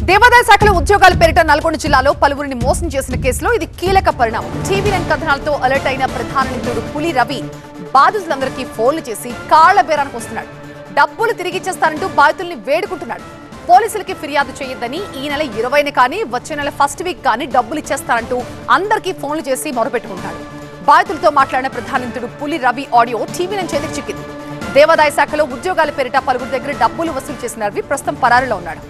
దేవాదాయ శాఖలో ఉద్యోగాల పేరిట నల్గొండ జిల్లాలో పలువురిని మోసం చేసిన కేసులో ఇది కీలక పరిణామం. టీవీ9 కథనాలతో అలర్ట్ అయిన ప్రధాన నిందితుడు పులి రవి బాధితులందరికీ ఫోన్లు చేసి కాళ్ల బేరానికి వస్తున్నాడు. డబ్బులు తిరిగిచ్చేస్తానంటూ బాధితుల్ని వేడుకుంటున్నాడు. పోలీసులకి ఫిర్యాదు చేయొద్దని, ఈ నెల 20న కానీ వచ్చే నెల ఫస్ట్ వీక్ కానీ డబ్బులు ఇచ్చేస్తానంటూ అందరికీ ఫోన్లు చేసి మొరపెట్టుకుంటాడు. బాధితులతో మాట్లాడిన ప్రధాన నిందితుడు పులి రవి ఆడియో టీవీ9 చేతికి చిక్కింది. దేవాదాయ శాఖలో ఉద్యోగాల పేరిట పలువురి దగ్గర డబ్బులు వసూలు చేసిన రవి ప్రస్తుతం పరారీలో ఉన్నాడు.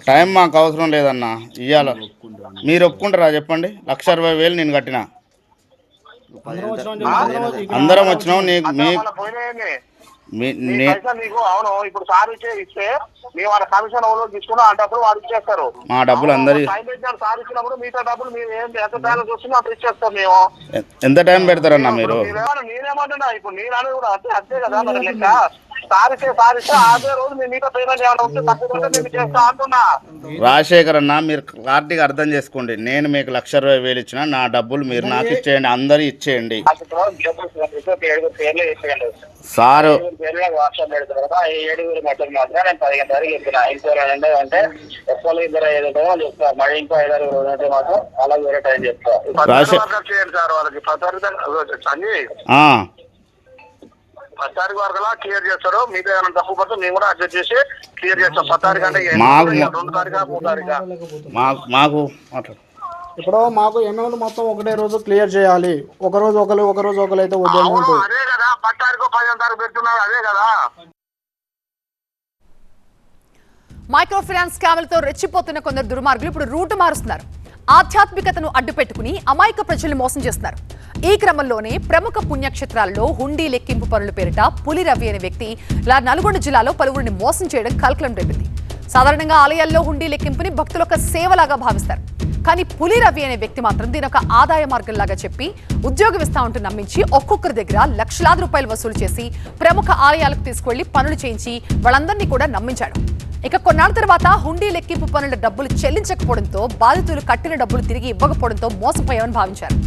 టైం మాకు అవసరం లేదన్నా, ఇయ్యాల. మీరు ఒప్పుకుంటారా చెప్పండి? 1,60,000 నేను కట్టినా. అందరం వచ్చినాం. ఇప్పుడు సార్ ఇస్తే మేము వాళ్ళ కమిషన్ తీసుకున్నా అంటప్పుడు వాడు ఇచ్చేస్తారు. మా డబ్బులు అందరి సార్ ఇచ్చినప్పుడు మిగతా డబ్బులు మేము ఎంత బ్యాలెన్స్ వస్తుందో అంత ఇచ్చేస్తాం. మేము ఎంత టైం పెడతారన్నా మీరు? నేనేమంటున్నా, ఇప్పుడు నేను అనేది కూడా అంతే కదా. మరి లెక్క సార్ ఇస్తే అదే రోజు మేము మిగతా పేమెంట్ ఏమైనా వస్తే తక్కువ మేము చేస్తా అంటున్నా. రాజశేఖర్ అన్న, మీరు క్లారిటీగా అర్థం చేసుకోండి. నేను మీకు 1,60,000 ఇచ్చిన, నా డబ్బులు మీరు నాకు ఇచ్చేయండి, అందరు ఇచ్చేయండి. సారు వాట్సాప్ పెడతారు కదా, 7 మధ్యలో మాత్రం నేను 15 తారీఖు చెప్పిన. ఇంకో 2 అంటే ఎక్కువ 2 ఏదో చెప్తా. మళ్ళీ ఇంకో 5 రోజులు మాత్రం అలాగే వేరే టైం చెప్తా. చేయండి సార్ వాళ్ళకి 10 తారీఖు వరకు క్లియర్ చేస్తారు. మీతో ఏమైనా తప్పు పడితే మేము కూడా అడ్జస్ట్ చేసి క్లియర్ చేస్తాం. 10 తారీఖు అంటే 2 తారీఖు 3 తారీఖు మాకు ఇప్పుడు మాకు అమౌంట్ మొత్తం ఒకటే రోజు క్లియర్ చేయాలి. ఒక రోజు ఒకరు అయితే ఉద్యోగం. అదే కదా, 10 తారీఖు 15 తారీఖు పెడుతున్నారు. అదే కదా. మైక్రో ఫైనాన్స్ స్కామ్లతో రెచ్చిపోతున్న కొందరు దుర్మార్గులు ఇప్పుడు రూటు మారుస్తున్నారు. ఆధ్యాత్మికతను అడ్డుపెట్టుకుని అమాయక ప్రజల్ని మోసం చేస్తున్నారు. ఈ క్రమంలోనే ప్రముఖ పుణ్యక్షేత్రాల్లో హుండీ లెక్కింపు పనుల పేరిట పులి రవి అనే వ్యక్తి నల్గొండ జిల్లాలో పలువురిని మోసం చేయడం కలకలం రేపింది. సాధారణంగా ఆలయాల్లో హుండీ లెక్కింపుని భక్తులు ఒక సేవలాగా భావిస్తారు. కానీ పులి రవి అనే వ్యక్తి మాత్రం దీని ఒక ఆదాయ మార్గంలాగా చెప్పి ఉద్యోగం ఇస్తా ఉంటూ నమ్మించి ఒక్కొక్కరి దగ్గర లక్షలాది రూపాయలు వసూలు చేసి ప్రముఖ ఆలయాలకు తీసుకువెళ్లి పనులు చేయించి వాళ్ళందరినీ కూడా నమ్మించాడు. ఇక కొన్నాళ్ళ తర్వాత హుండీ లెక్కింపు పనుల డబ్బులు చెల్లించకపోవడంతో బాధితులు కట్టిన డబ్బులు తిరిగి ఇవ్వకపోవడంతో మోసపోయామని భావించారు.